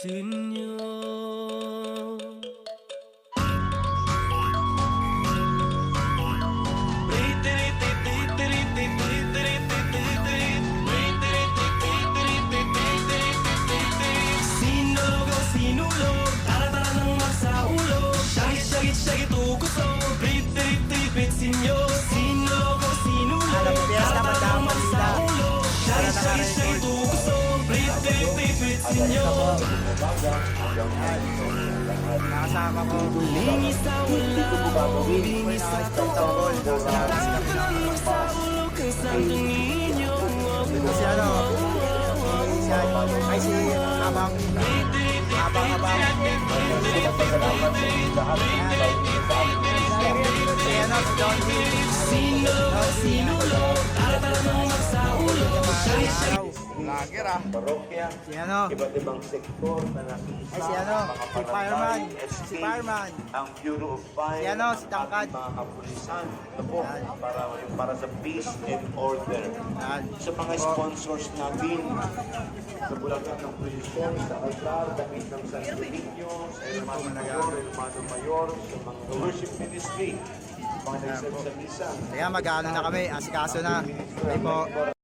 inyo. Sinulog, sinulog, tara-tara nang magsaulo. Shagit-shagit-shagit uguso, brit-brit-brit sinyo. Sinulog, sinulog, tara-tara nang magsaulo. Shagit-shagit-shagit uguso, brit-brit-brit sinyo. Nakasama ko. Huling isa wala, huling isa totoo. Tara-tara nang magsaulo kay Santong Inyo. Si ano? Ay si Abang. Abang. Si ano? Si Don B. Sinulog, tara-tara nang magsaulo. Shagit-shagit. Lager ah. Parokya, Si ano? iba't ibang sektor na nakikita, Ay si ano? mga Si Fireman. barangay, Si SK, Fireman. ang Bureau of Fire, Si ano? ang Si Tangkad. ating mga kapulisan, ito po, Yan. para sa peace and order. Yan. Sa mga sponsors natin, sa Bulacan ng Pulisyon, sa Altar, David ng San Benigno, sa Hermano Mayor, sa mga worship ministry, mga nagsabi sa misa. Kaya mag-ano na kami. Asikaso na. Hindi po.